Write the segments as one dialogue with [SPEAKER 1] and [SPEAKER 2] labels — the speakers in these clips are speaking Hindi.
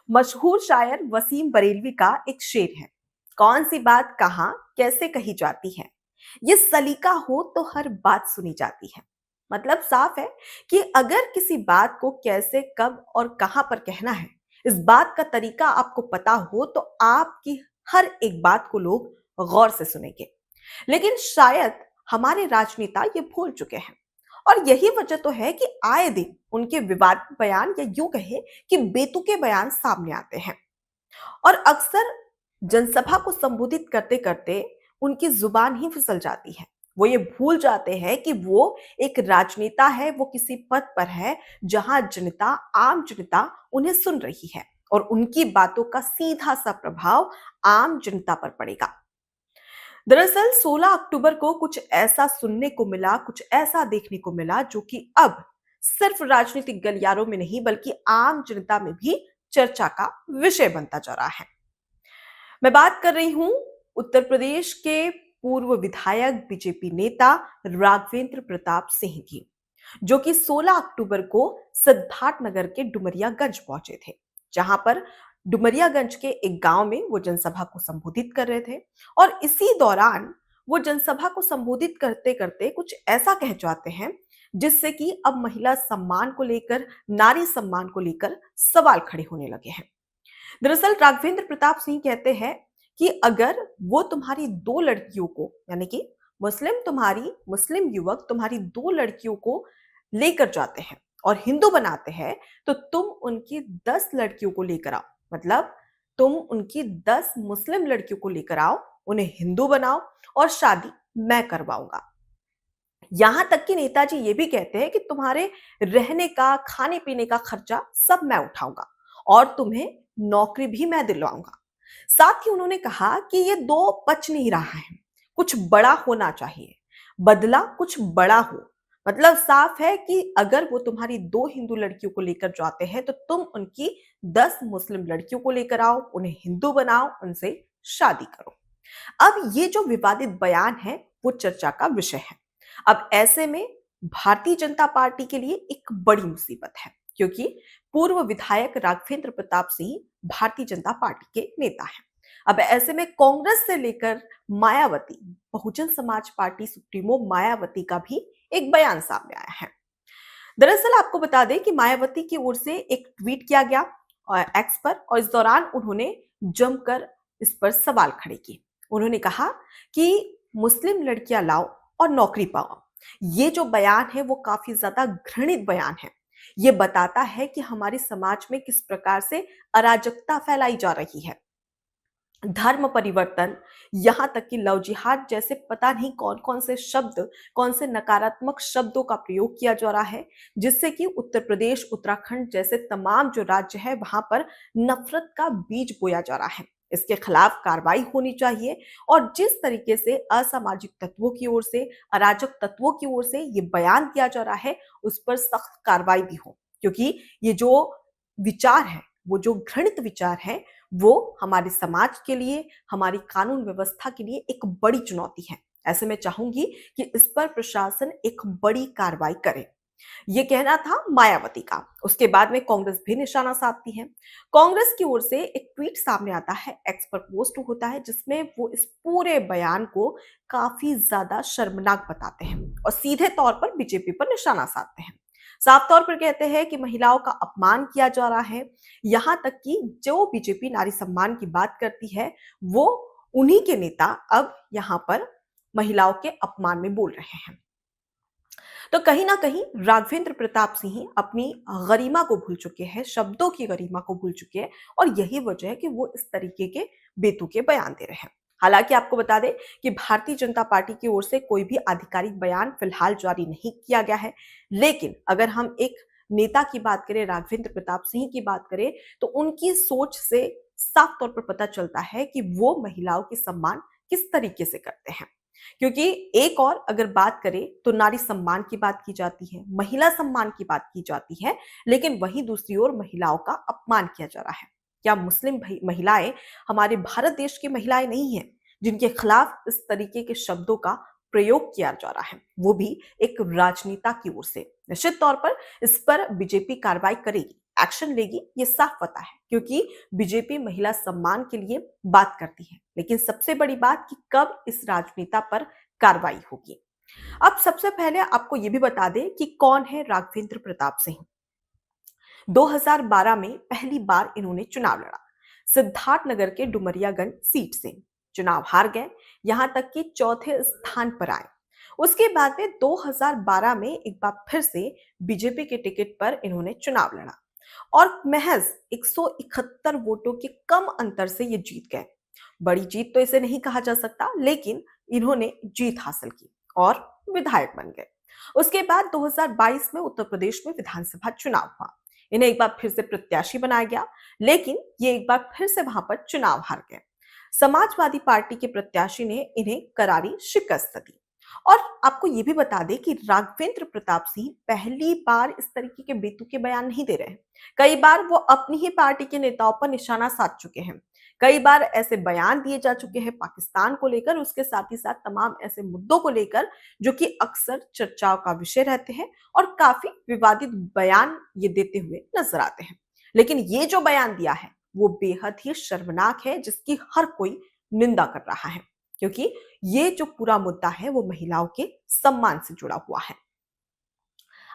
[SPEAKER 1] मशहूर शायर वसीम बरेलवी का एक शेर है, कौन सी बात कहाँ कैसे कही जाती है, ये सलीका हो तो हर बात सुनी जाती है। मतलब साफ है कि अगर किसी बात को कैसे कब और कहां पर कहना है, इस बात का तरीका आपको पता हो तो आपकी हर एक बात को लोग गौर से सुनेंगे। लेकिन शायद हमारे राजनेता ये भूल चुके हैं, और यही वजह तो है कि आए दिन उनके विवादित बयान या यूं कहे कि बेतुके बयान सामने आते हैं। और अक्सर जनसभा को संबोधित करते करते उनकी जुबान ही फिसल जाती है। वो ये भूल जाते हैं कि वो एक राजनेता है, वो किसी पद पर है जहां जनता, आम जनता उन्हें सुन रही है और उनकी बातों का सीधा सा प्रभाव आम जनता पर पड़ेगा। दरअसल 16 अक्टूबर को कुछ ऐसा सुनने को मिला, कुछ ऐसा देखने को मिला जो कि अब सिर्फ राजनीतिक गलियारों में नहीं बल्कि आम जनता में भी चर्चा का विषय बनता जा रहा है। मैं बात कर रही हूं उत्तर प्रदेश के पूर्व विधायक, बीजेपी नेता राघवेंद्र प्रताप सिंह की, जो कि 16 अक्टूबर को सिद्धार्थनगर के डुमरियागंज पहुंचे थे, जहां पर डुमरियागंज के एक गांव में वो जनसभा को संबोधित कर रहे थे। और इसी दौरान वो जनसभा को संबोधित करते करते कुछ ऐसा कह जाते हैं जिससे कि अब महिला सम्मान को लेकर, नारी सम्मान को लेकर सवाल खड़े होने लगे हैं। दरअसल राघवेंद्र प्रताप सिंह कहते हैं कि अगर वो तुम्हारी दो लड़कियों को, यानी कि मुस्लिम युवक तुम्हारी दो लड़कियों को लेकर जाते हैं और हिंदू बनाते हैं, तो तुम उनकी 10 लड़कियों को लेकर आओ। मतलब तुम उनकी 10 मुस्लिम लड़कियों को लेकर आओ, उन्हें हिंदू बनाओ और शादी मैं करवाऊंगा। यहां तक कि नेताजी ये भी कहते हैं कि तुम्हारे रहने का, खाने पीने का खर्चा सब मैं उठाऊंगा और तुम्हें नौकरी भी मैं दिलवाऊंगा। साथ ही उन्होंने कहा कि ये दो पच नहीं रहा है, कुछ बड़ा होना चाहिए, बदला कुछ बड़ा हो। मतलब साफ है कि अगर वो तुम्हारी दो हिंदू लड़कियों को लेकर जाते हैं तो तुम उनकी 10 मुस्लिम लड़कियों को लेकर आओ, उन्हें हिंदू बनाओ, उनसे शादी करो। अब ये जो विवादित बयान है वो चर्चा का विषय है। अब ऐसे में भारतीय जनता पार्टी के लिए एक बड़ी मुसीबत है, क्योंकि पूर्व विधायक राघवेंद्र प्रताप सिंह भारतीय जनता पार्टी के नेता हैं। अब ऐसे में कांग्रेस से लेकर मायावती, बहुजन समाज पार्टी सुप्रीमो मायावती का भी एक बयान सामने आया है। दरअसल आपको बता दें कि मायावती की ओर से एक ट्वीट किया गया एक्स पर, और इस दौरान उन्होंने जमकर इस पर सवाल खड़े किए। उन्होंने कहा कि मुस्लिम लड़कियां लाओ और नौकरी पाओ। ये जो बयान है वो काफी ज्यादा घृणित बयान है। ये बताता है कि हमारे समाज में किस प्रकार से अराजकता फैलाई जा रही है। धर्म परिवर्तन, यहां तक कि लव जिहाद जैसे पता नहीं कौन कौन से शब्द, कौन से नकारात्मक शब्दों का प्रयोग किया जा रहा है, जिससे कि उत्तर प्रदेश, उत्तराखंड जैसे तमाम जो राज्य है वहां पर नफरत का बीज बोया जा रहा है। इसके खिलाफ कार्रवाई होनी चाहिए और जिस तरीके से असामाजिक तत्वों की ओर से, अराजक तत्वों की ओर से ये बयान दिया जा रहा है, उस पर सख्त कार्रवाई भी हो, क्योंकि ये जो विचार है, वो जो घृणित विचार है, वो हमारे समाज के लिए, हमारी कानून व्यवस्था के लिए एक बड़ी चुनौती है। ऐसे में चाहूंगी कि इस पर प्रशासन एक बड़ी कार्रवाई करे। ये कहना था मायावती का। उसके बाद में कांग्रेस भी निशाना साधती है। कांग्रेस की ओर से एक ट्वीट सामने आता है, एक्स पर पोस्ट होता है, जिसमें वो इस पूरे बयान को काफी ज्यादा शर्मनाक बताते हैं और सीधे तौर पर बीजेपी पर निशाना साधते हैं। साफ तौर पर कहते हैं कि महिलाओं का अपमान किया जा रहा है। यहां तक कि जो बीजेपी नारी सम्मान की बात करती है, वो उन्हीं के नेता अब यहां पर महिलाओं के अपमान में बोल रहे हैं। तो कहीं ना कहीं राघवेंद्र प्रताप सिंह अपनी गरिमा को भूल चुके हैं, शब्दों की गरिमा को भूल चुके हैं, और यही वजह है कि वो इस तरीके के बेतुके बयान दे रहे हैं। हालांकि आपको बता दें कि भारतीय जनता पार्टी की ओर से कोई भी आधिकारिक बयान फिलहाल जारी नहीं किया गया है, लेकिन अगर हम एक नेता की बात करें, राघवेंद्र प्रताप सिंह की बात करें, तो उनकी सोच से साफ तौर पर पता चलता है कि वो महिलाओं की सम्मान किस तरीके से करते हैं। क्योंकि एक और अगर बात करें तो नारी सम्मान की बात की जाती है, महिला सम्मान की बात की जाती है, लेकिन वहीं दूसरी ओर महिलाओं का अपमान किया जा रहा है। क्या मुस्लिम महिलाएं हमारे भारत देश की महिलाएं नहीं हैं जिनके खिलाफ इस तरीके के शब्दों का प्रयोग किया जा रहा है, वो भी एक राजनेता की ओर से? निश्चित तौर पर इस पर बीजेपी कार्रवाई करेगी, एक्शन लेगी ये साफ पता है, क्योंकि बीजेपी महिला सम्मान के लिए बात करती है। लेकिन सबसे बड़ी बात कि कब इस राजनेता पर कार्रवाई होगी। अब सबसे पहले आपको ये भी बता दें कि कौन है राघवेंद्र प्रताप सिंह। 2012 में पहली बार इन्होंने चुनाव लड़ा, सिद्धार्थनगर के डुमरियागंज सीट से चुनाव हार गए, यहां तक कि चौथे स्थान पर आए। उसके बाद में 2012 में एक बार फिर से बीजेपी के टिकट पर इन्होंने चुनाव लड़ा और महज 171 वोटों के कम अंतर से ये जीत गए। बड़ी जीत तो इसे नहीं कहा जा सकता, लेकिन इन्होंने जीत हासिल की और विधायक बन गए। उसके बाद 2022 में उत्तर प्रदेश में विधानसभा चुनाव हुआ। इन्हें एक बार फिर से प्रत्याशी बनाया गया, लेकिन ये एक बार फिर से वहां पर चुनाव हार गए। समाजवादी पार्टी के प्रत्याशी ने इन्हें करारी शिकस्त दी। और आपको ये भी बता दें कि राघवेंद्र प्रताप सिंह पहली बार इस तरीके के बेतुके बयान नहीं दे रहे हैं। कई बार वो अपनी ही पार्टी के नेताओं पर निशाना साध चुके हैं। कई बार ऐसे बयान दिए जा चुके हैं पाकिस्तान को लेकर, उसके साथ ही साथ तमाम ऐसे मुद्दों को लेकर जो कि अक्सर चर्चाओं का विषय रहते हैं और काफी विवादित बयान ये देते हुए नजर आते हैं। लेकिन ये जो बयान दिया है वो बेहद ही शर्मनाक है, जिसकी हर कोई निंदा कर रहा है, क्योंकि ये जो पूरा मुद्दा है वो महिलाओं के सम्मान से जुड़ा हुआ है।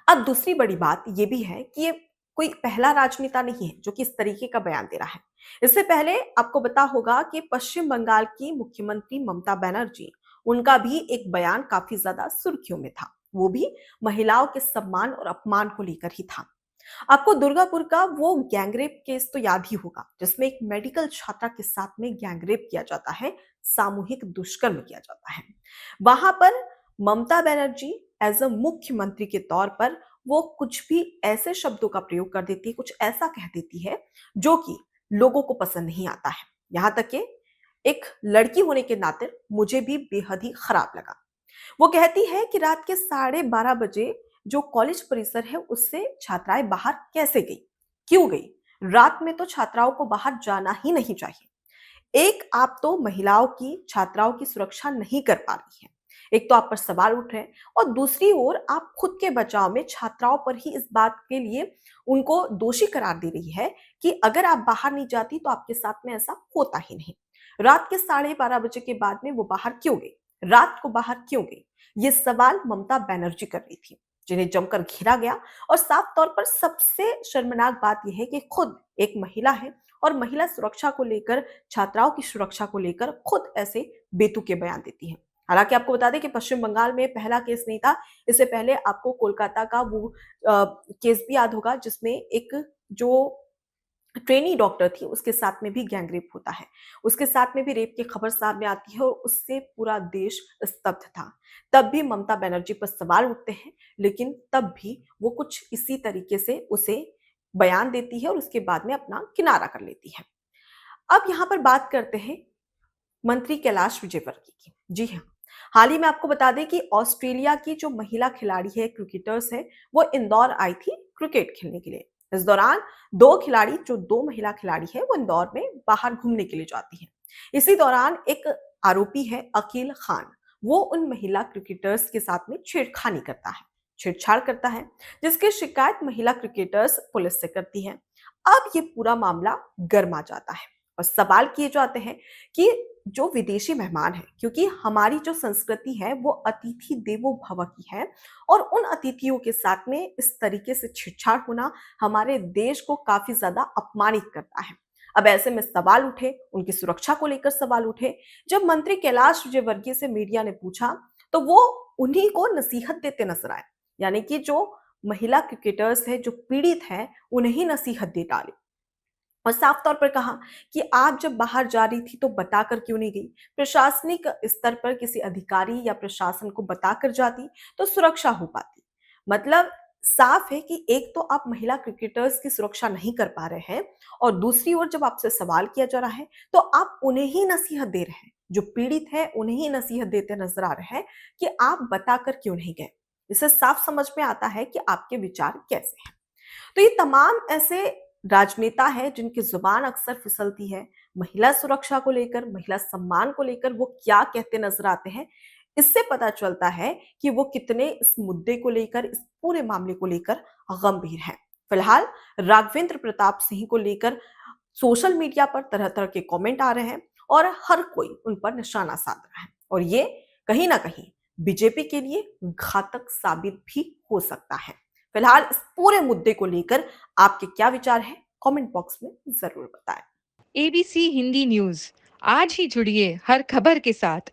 [SPEAKER 1] अब दूसरी बड़ी बात ये भी है कि ये कोई पहला राजनेता नहीं है जो कि इस तरीके का बयान दे रहा है। इससे पहले आपको पता होगा कि पश्चिम बंगाल की मुख्यमंत्री ममता बनर्जी, उनका भी एक बयान काफी ज्यादा सुर्खियों में था। वो भी महिलाओं के सम्मान और अपमान को लेकर ही था। आपको दुर्गापुर का वो गैंगरेप केस तो याद ही होगा, जिसमें एक मेडिकल छात्रा के साथ में गैंगरेप किया जाता है, सामूहिक दुष्कर्म किया जाता है। वहां पर ममता बनर्जी एज अ मुख्यमंत्री के तौर पर वो कुछ भी ऐसे शब्दों का प्रयोग कर देती है, कुछ ऐसा कह देती है जो कि लोगों को पसंद नहीं आता है। यहां तक कि एक लड़की होने के नाते मुझे भी बेहद ही खराब लगा। वो कहती है कि रात के 12:30 बजे जो कॉलेज परिसर है उससे छात्राएं बाहर कैसे गई, क्यों गई? रात में तो छात्राओं को बाहर जाना ही नहीं चाहिए। एक आप तो महिलाओं की, छात्राओं की सुरक्षा नहीं कर पा रही है, एक तो आप पर सवाल उठ रहे हैं, और दूसरी ओर आप खुद के बचाव में छात्राओं पर ही इस बात के लिए उनको दोषी करार दे रही है कि अगर आप बाहर नहीं जाती तो आपके साथ में ऐसा होता ही नहीं। रात के 12:30 बजे के बाद में वो बाहर क्यों गई, रात को बाहर क्यों गई? ये सवाल ममता बनर्जी कर रही थी, जिन्हें जमकर घेरा गया। और साफ तौर पर सबसे शर्मनाक बात यह है कि खुद एक महिला है और महिला सुरक्षा को लेकर, छात्राओं की सुरक्षा को लेकर खुद ऐसे बेतुके बयान देती है। हालांकि आपको बता दें कि पश्चिम बंगाल में पहला केस नहीं था। इससे पहले आपको कोलकाता का वो केस भी याद होगा, जिसमें एक जो ट्रेनी डॉक्टर थी उसके साथ में भी गैंगरेप होता है। उसके साथ में भी रेप की खबर सामने आती है और उससे पूरा देश स्तब्ध था। तब भी ममता बनर्जी पर सवाल उठते हैं, लेकिन तब भी वो कुछ इसी तरीके से उसे बयान देती है और उसके बाद में अपना किनारा कर लेती है। अब यहाँ पर बात करते हैं मंत्री कैलाश विजयवर्गीय की। जी हाँ, हाल ही में आपको बता दें कि ऑस्ट्रेलिया की जो महिला खिलाड़ी है, क्रिकेटर्स है, वो इंदौर आई थी क्रिकेट खेलने के लिए। इस दौरान दो महिला खिलाड़ी है वो इंदौर में बाहर घूमने के लिए जाती है। इसी दौरान एक आरोपी है अकील खान, वो उन महिला क्रिकेटर्स के साथ में छेड़खानी करता है, छेड़छाड़ करता है, जिसकी शिकायत महिला क्रिकेटर्स पुलिस से करती है। अब ये पूरा मामला गर्मा जाता है और सवाल किए जाते हैं कि जो विदेशी मेहमान है, क्योंकि हमारी जो संस्कृति है वो अतिथि देवो भव की है, और उन अतिथियों के साथ में इस तरीके से छेड़छाड़ होना हमारे देश को काफी ज्यादा अपमानित करता है। अब ऐसे में सवाल उठे, उनकी सुरक्षा को लेकर सवाल उठे। जब मंत्री कैलाश विजयवर्गीय से मीडिया ने पूछा तो वो उन्हीं को नसीहत देते नजर आए, यानी कि जो महिला क्रिकेटर्स है, जो पीड़ित है, उन्हें ही नसीहत दे डाली और साफ तौर पर कहा कि आप जब बाहर जा रही थी तो बताकर क्यों नहीं गई? प्रशासनिक स्तर पर किसी अधिकारी या प्रशासन को बताकर जाती तो सुरक्षा हो पाती। मतलब साफ है कि एक तो आप महिला क्रिकेटर्स की सुरक्षा नहीं कर पा रहे हैं, और दूसरी ओर जब आपसे सवाल किया जा रहा है तो आप उन्हें ही नसीहत दे रहे हैं, जो पीड़ित है उन्हें ही नसीहत देते नजर आ रहे हैं कि आप बताकर क्यों नहीं गए। इससे साफ समझ में आता है कि आपके विचार कैसे हैं। तो ये तमाम ऐसे राजनेता है जिनकी जुबान अक्सर फिसलती है, महिला सुरक्षा को लेकर, महिला सम्मान को लेकर वो क्या कहते नजर आते हैं, इससे पता चलता है कि वो कितने इस मुद्दे को लेकर, इस पूरे मामले को लेकर गंभीर हैं। फिलहाल राघवेंद्र प्रताप सिंह को लेकर सोशल मीडिया पर तरह तरह के कमेंट आ रहे हैं और हर कोई उन पर निशाना साध रहा है और ये कहीं ना कहीं बीजेपी के लिए घातक साबित भी हो सकता है। फिलहाल इस पूरे मुद्दे को लेकर आपके क्या विचार हैं? कमेंट बॉक्स में जरूर बताएं।
[SPEAKER 2] एबीसी हिंदी न्यूज आज ही जुड़िए हर खबर के साथ।